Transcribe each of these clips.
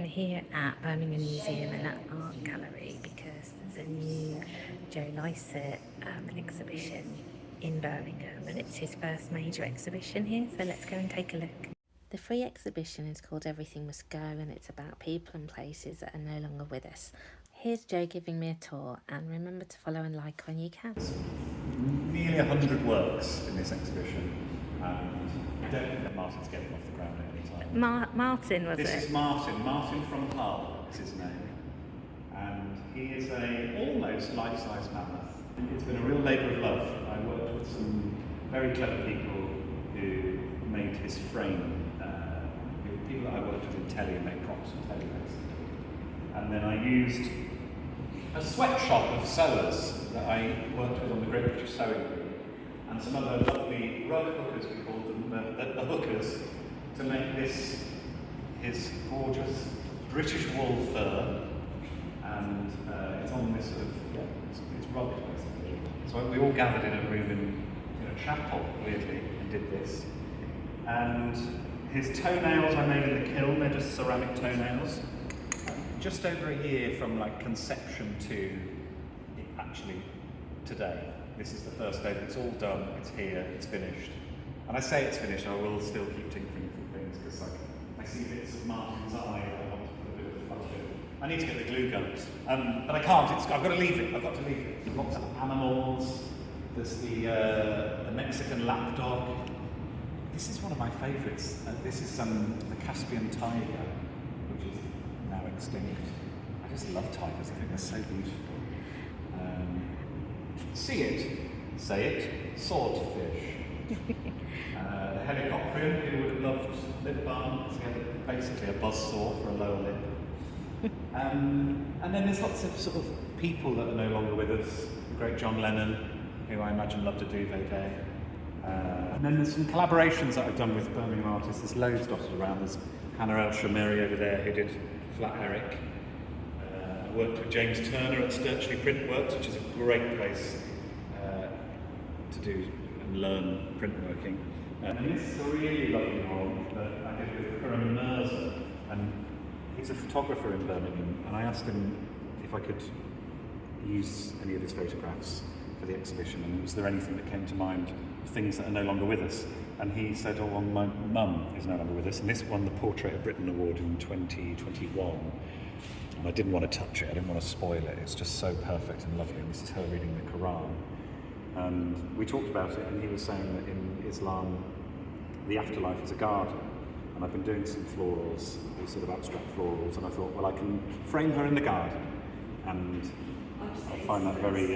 I'm here at Birmingham Museum Art Gallery because there's a new Joe Lycett exhibition in Birmingham, and it's his first major exhibition here, so let's go and take a look. The free exhibition is called Everything Must Go, and it's about people and places that are no longer with us. Here's Joe giving me a tour, and remember to follow and like when you can. Nearly 100 works in this exhibition, and I don't think that Martin's getting off the ground at any time. Martin, was it? This is Martin from Hull is his name, and he is a almost life-size mammoth. It's been a real labour of love. I worked with some very clever people who made his frame. People that I worked with in telly and made props for telly basically. And then I used a sweatshop of sewers that I worked with on the Great British Sewing Group, and some other lovely rug hookers, we called them, the hookers, to make this his gorgeous British wool fur, and it's on this sort of, it's rugged basically. So we all gathered in a room in a chapel, weirdly, and did this. And his toenails I made in the kiln, they're just ceramic toenails. Just over a year from like conception to actually today. This is the first day that it's all done, it's here, it's finished. And I say it's finished, I will still keep tinkering with things because like I see bits of Martin's eye, I want to put a bit of fun to it. I need to get the glue guns, but I can't, I've got to leave it, There's lots of animals, there's the Mexican lapdog. This is one of my favourites. This is the Caspian tiger, which is now extinct. I just love tigers, I think they're so beautiful. See it, say it, swordfish. The helicoprion, who would have loved lip balm, because he had basically a buzzsaw for a lower lip. And then there's lots of sort of people that are no longer with us. The great John Lennon, who I imagine loved a duvet day. And then there's some collaborations that I've done with Birmingham artists. There's loads dotted around. There's Hannah El Shamiri over there who did Flat Eric. I worked with James Turner at Sturchley Printworks, which is a great place to do and learn printworking. And this is a really lovely one that I did with Curran Mercer. And he's a photographer in Birmingham, and I asked him if I could use any of his photographs for the exhibition, and was there anything that came to mind of things that are no longer with us? And he said, oh, well, my mum is no longer with us, and this won the Portrait of Britain Award in 2021, and I didn't want to touch it, I didn't want to spoil it, it's just so perfect and lovely, and this is her reading the Quran. And we talked about it, and he was saying that in Islam, the afterlife is a garden, and I've been doing some florals, these sort of abstract florals, and I thought, well, I can frame her in the garden, and I find that very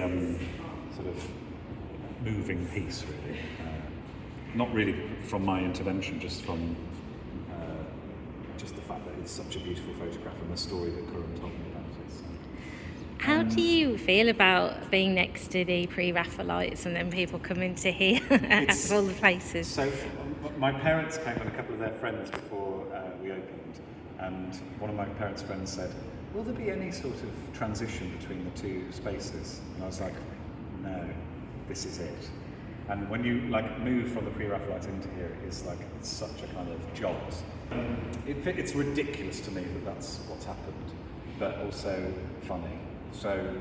sort of moving piece, really. Not really from my intervention, just from just the fact that it's such a beautiful photograph and the story that Curran told me about it. So. How do you feel about being next to the pre-Raphaelites and then people coming to here at all the places? So my parents came and a couple of their friends before we opened, and one of my parents' friends said, will there be any sort of transition between the two spaces? And I was like, no, this is it. And when you like move from the pre-Raphaelites into here, it's like, it's such a kind of jolt. It's ridiculous to me that that's what's happened, but also funny. So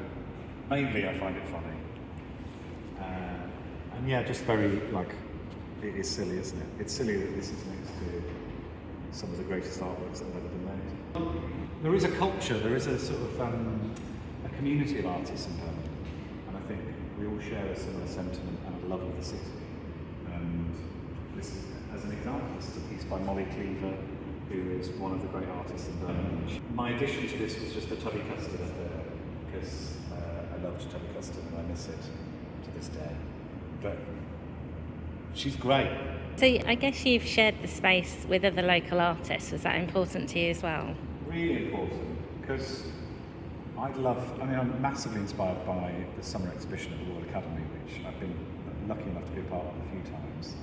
mainly I find it funny. And yeah, just very like, it is silly, isn't it? It's silly that this is next to some of the greatest artworks that have ever been made. There is a culture, there is a sort of a community of artists in Birmingham, and I think we all share a similar sentiment and a love of the city. And this is, as an example, this is a piece by Molly Cleaver, who is one of the great artists in Birmingham. My addition to this was just the tubby custard up there, because I loved tubby custard and I miss it to this day. But she's great. So I guess you've shared the space with other local artists. Was that important to you as well? Really important, because I'm massively inspired by the summer exhibition at the Royal Academy, which I've been lucky enough to be a part of a few times.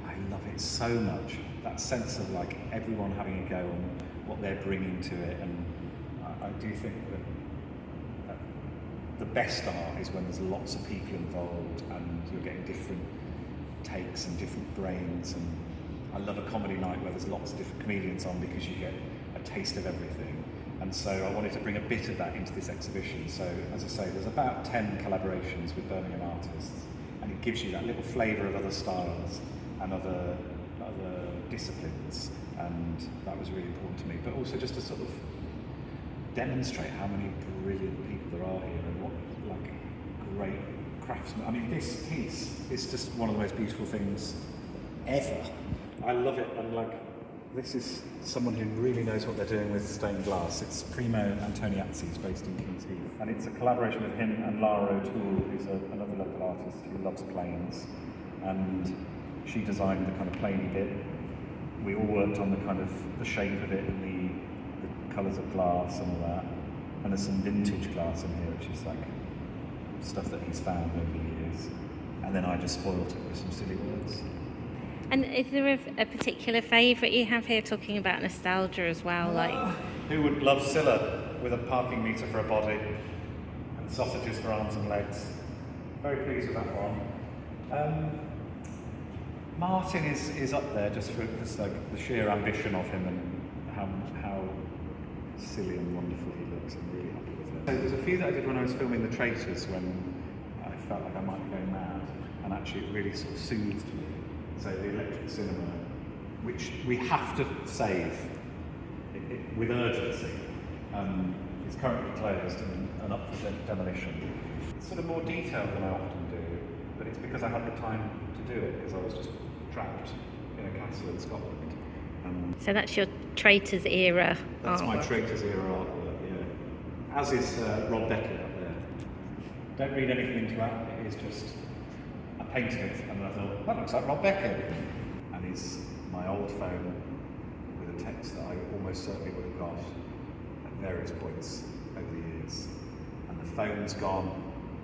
I love it so much, that sense of like everyone having a go on what they're bringing to it, and I do think that the best art is when there's lots of people involved and you're getting different takes and different brains. And I love a comedy night where there's lots of different comedians on, because you get a taste of everything. And so I wanted to bring a bit of that into this exhibition. So as I say, there's about 10 collaborations with Birmingham artists, and it gives you that little flavour of other styles and other disciplines, and that was really important to me. But also just to sort of demonstrate how many brilliant people there are here and what like great craftsmen. I mean, this piece is just one of the most beautiful things ever. I love it, and like, this is someone who really knows what they're doing with stained glass. It's Primo Antoniazzi, who's based in King's Heath, and it's a collaboration with him and Lara O'Toole, who's another local artist who loves planes, and she designed the kind of planey bit. We all worked on the kind of the shape of it and the colours of glass and all that, and there's some vintage glass in here, which is like stuff that he's found over the years, and then I just spoilt it with some silly words. And is there a particular favourite you have here, talking about nostalgia as well? Like, who would love Scylla with a parking meter for a body and sausages for arms and legs? Very pleased with that one. Martin is up there just for just like the sheer ambition of him and how silly and wonderful he looks. I'm really happy with it. So there's a few that I did when I was filming the Traitors, when I felt like I might be going mad, and actually it really sort of soothed me. So the electric cinema, which we have to save with urgency, is currently closed and up for demolition. It's sort of more detailed than I often do, but it's because I had the time to do it, because I was just trapped in a castle in Scotland. so that's your Traitors era That's my artwork. Traitors era artwork, yeah. As is Rob Beckett up there. Don't read anything into that, it is just, I painted it and I thought, that looks like Rob Beckett. And it's my old phone with a text that I almost certainly would have got at various points over the years. And the phone's gone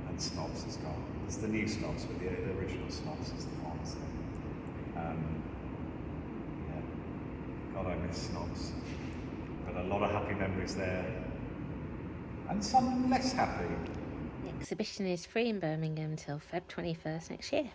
and Snobs is gone. There's the new Snobs, but the original Snobs is the one. So, yeah. God, I miss Snobs. But a lot of happy memories there. And some less happy. The exhibition is free in Birmingham until Feb 21st next year.